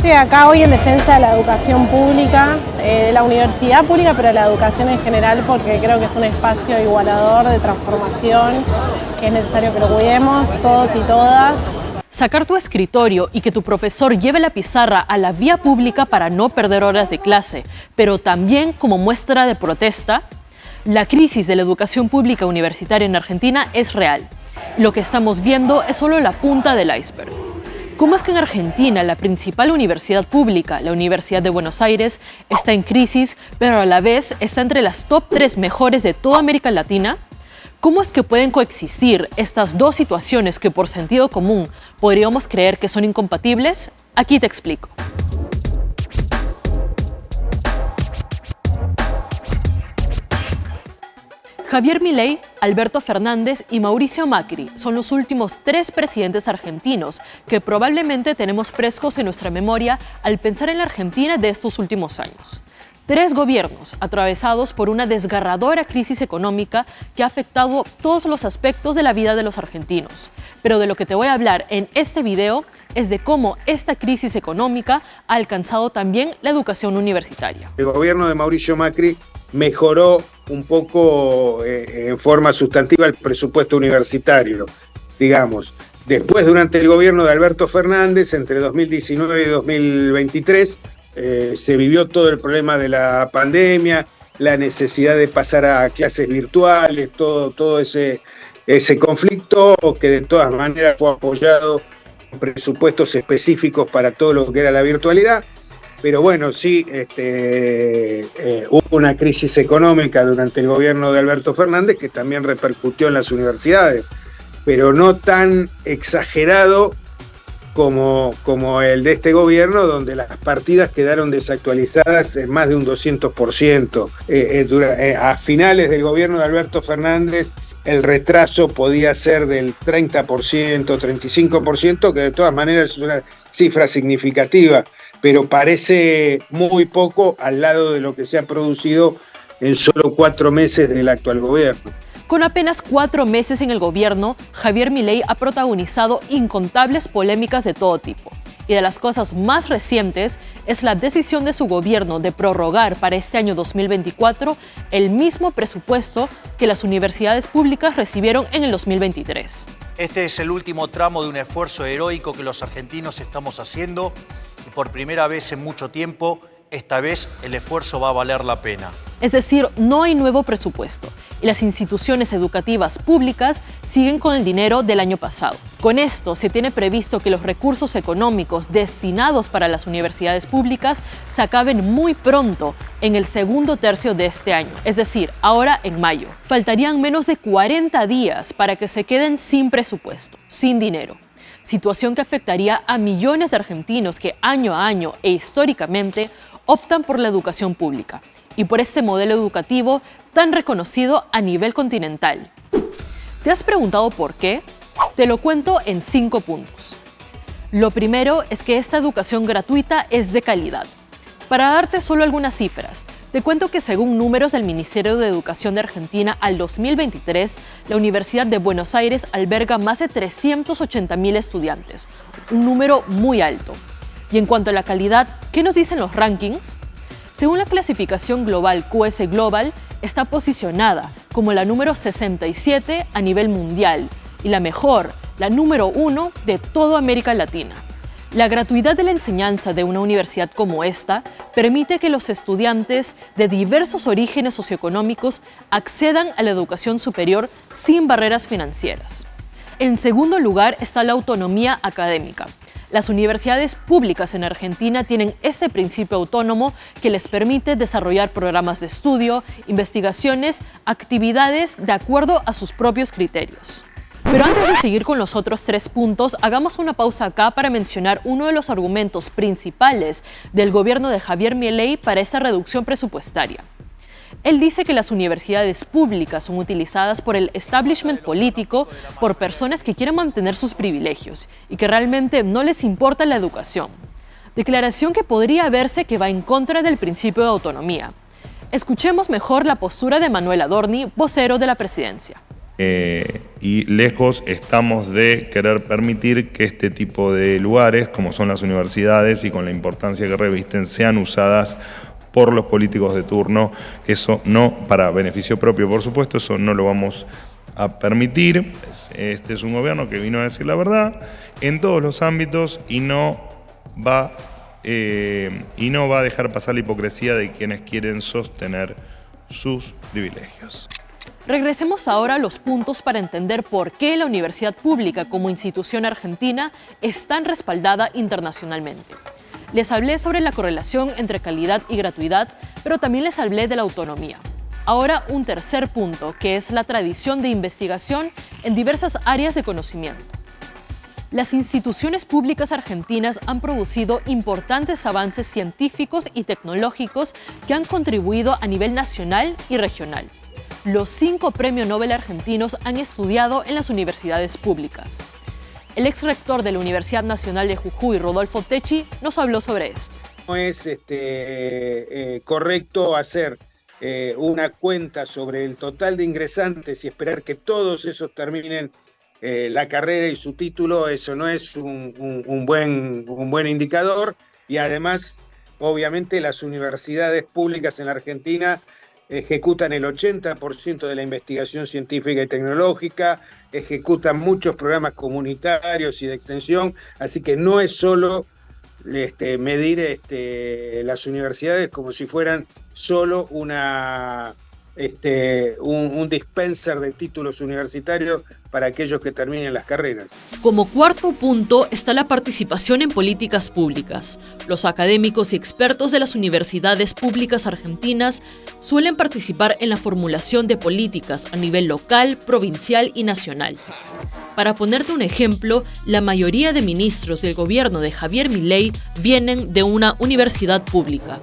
Estoy acá hoy en defensa de la educación pública, de la universidad pública, pero de la educación en general, porque creo que es un espacio igualador de transformación, que es necesario que lo cuidemos todos y todas. Sacar tu escritorio y que tu profesor lleve la pizarra a la vía pública para no perder horas de clase, pero también como muestra de protesta. La crisis de la educación pública universitaria en Argentina es real. Lo que estamos viendo es solo la punta del iceberg. ¿Cómo es que en Argentina la principal universidad pública, la Universidad de Buenos Aires, está en crisis, pero a la vez está entre las top 3 mejores de toda América Latina? ¿Cómo es que pueden coexistir estas dos situaciones que por sentido común podríamos creer que son incompatibles? Aquí te explico. Javier Milei, Alberto Fernández y Mauricio Macri son los últimos 3 presidentes argentinos que probablemente tenemos frescos en nuestra memoria al pensar en la Argentina de estos últimos años. 3 gobiernos atravesados por una desgarradora crisis económica que ha afectado todos los aspectos de la vida de los argentinos. Pero de lo que te voy a hablar en este video es de cómo esta crisis económica ha alcanzado también la educación universitaria. El gobierno de Mauricio Macri mejoró un poco en forma sustantiva el presupuesto universitario, digamos. Después, durante el gobierno de Alberto Fernández, entre 2019 y 2023, se vivió todo el problema de la pandemia, la necesidad de pasar a clases virtuales, todo ese conflicto que de todas maneras fue apoyado con presupuestos específicos para todo lo que era la virtualidad. Pero bueno, sí, hubo una crisis económica durante el gobierno de Alberto Fernández que también repercutió en las universidades, pero no tan exagerado como el de este gobierno, donde las partidas quedaron desactualizadas en más de un 200%. A finales del gobierno de Alberto Fernández, el retraso podía ser del 30%, 35%, que de todas maneras es una cifra significativa, pero parece muy poco al lado de lo que se ha producido en solo 4 meses del actual gobierno. Con apenas 4 meses en el gobierno, Javier Milei ha protagonizado incontables polémicas de todo tipo. Y de las cosas más recientes es la decisión de su gobierno de prorrogar para este año 2024 el mismo presupuesto que las universidades públicas recibieron en el 2023. Este es el último tramo de un esfuerzo heroico que los argentinos estamos haciendo y por primera vez en mucho tiempo, esta vez el esfuerzo va a valer la pena. Es decir, no hay nuevo presupuesto y las instituciones educativas públicas siguen con el dinero del año pasado. Con esto se tiene previsto que los recursos económicos destinados para las universidades públicas se acaben muy pronto en el segundo tercio de este año, es decir, ahora en mayo. Faltarían menos de 40 días para que se queden sin presupuesto, sin dinero. Situación que afectaría a millones de argentinos que año a año e históricamente optan por la educación pública y por este modelo educativo tan reconocido a nivel continental. ¿Te has preguntado por qué? Te lo cuento en 5 puntos. Lo primero es que esta educación gratuita es de calidad. Para darte solo algunas cifras, te cuento que según números del Ministerio de Educación de Argentina al 2023, la Universidad de Buenos Aires alberga más de 380.000 estudiantes, un número muy alto. Y en cuanto a la calidad, ¿qué nos dicen los rankings? Según la clasificación global QS Global, está posicionada como la número 67 a nivel mundial y la mejor, la número 1 de toda América Latina. La gratuidad de la enseñanza de una universidad como esta permite que los estudiantes de diversos orígenes socioeconómicos accedan a la educación superior sin barreras financieras. En segundo lugar está la autonomía académica. Las universidades públicas en Argentina tienen este principio autónomo que les permite desarrollar programas de estudio, investigaciones, actividades de acuerdo a sus propios criterios. Pero antes de seguir con los otros 3 puntos, hagamos una pausa acá para mencionar uno de los argumentos principales del gobierno de Javier Milei para esta reducción presupuestaria. Él dice que las universidades públicas son utilizadas por el establishment político, por personas que quieren mantener sus privilegios y que realmente no les importa la educación. Declaración que podría verse que va en contra del principio de autonomía. Escuchemos mejor la postura de Manuel Adorni, vocero de la presidencia. y lejos estamos de querer permitir que este tipo de lugares, como son las universidades y con la importancia que revisten, sean usadas por los políticos de turno. Eso no, para beneficio propio, por supuesto, eso no lo vamos a permitir. Este es un gobierno que vino a decir la verdad en todos los ámbitos y no va a dejar pasar la hipocresía de quienes quieren sostener sus privilegios. Regresemos ahora a los puntos para entender por qué la universidad pública como institución argentina es tan respaldada internacionalmente. Les hablé sobre la correlación entre calidad y gratuidad, pero también les hablé de la autonomía. Ahora un tercer punto, que es la tradición de investigación en diversas áreas de conocimiento. Las instituciones públicas argentinas han producido importantes avances científicos y tecnológicos que han contribuido a nivel nacional y regional. Los 5 premios Nobel argentinos han estudiado en las universidades públicas. El ex rector de la Universidad Nacional de Jujuy, Rodolfo Techy, nos habló sobre esto. No es correcto hacer una cuenta sobre el total de ingresantes y esperar que todos esos terminen la carrera y su título. Eso no es un buen indicador, y además, obviamente, las universidades públicas en la Argentina ejecutan el 80% de la investigación científica y tecnológica, ejecutan muchos programas comunitarios y de extensión, así que no es solo medir las universidades como si fueran solo un dispenser de títulos universitarios para aquellos que terminen las carreras. Como cuarto punto está la participación en políticas públicas. Los académicos y expertos de las universidades públicas argentinas suelen participar en la formulación de políticas a nivel local, provincial y nacional. Para ponerte un ejemplo, la mayoría de ministros del gobierno de Javier Milei vienen de una universidad pública.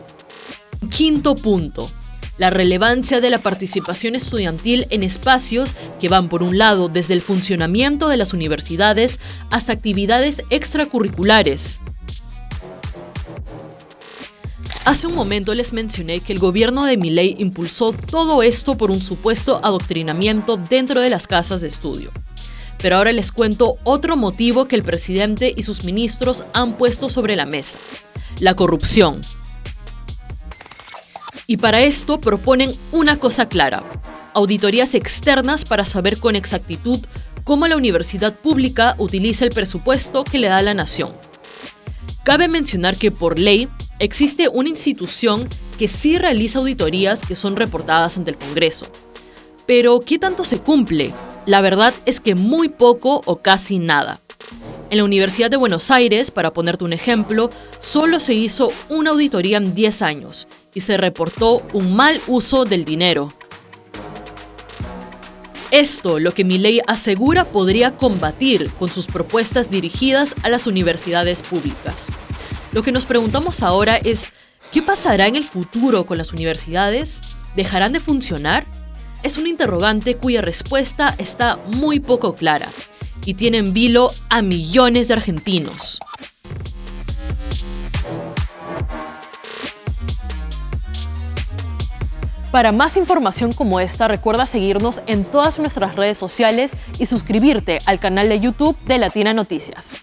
Quinto punto. La relevancia de la participación estudiantil en espacios que van, por un lado, desde el funcionamiento de las universidades hasta actividades extracurriculares. Hace un momento les mencioné que el gobierno de Milei impulsó todo esto por un supuesto adoctrinamiento dentro de las casas de estudio. Pero ahora les cuento otro motivo que el presidente y sus ministros han puesto sobre la mesa: la corrupción. Y para esto proponen una cosa clara: auditorías externas para saber con exactitud cómo la universidad pública utiliza el presupuesto que le da la nación. Cabe mencionar que por ley existe una institución que sí realiza auditorías que son reportadas ante el Congreso. Pero ¿qué tanto se cumple? La verdad es que muy poco o casi nada. En la Universidad de Buenos Aires, para ponerte un ejemplo, solo se hizo una auditoría en 10 años y se reportó un mal uso del dinero. Esto, lo que Milei asegura, podría combatir con sus propuestas dirigidas a las universidades públicas. Lo que nos preguntamos ahora es, ¿qué pasará en el futuro con las universidades? ¿Dejarán de funcionar? Es un interrogante cuya respuesta está muy poco clara y tiene en vilo a millones de argentinos. Para más información como esta, recuerda seguirnos en todas nuestras redes sociales y suscribirte al canal de YouTube de Latina Noticias.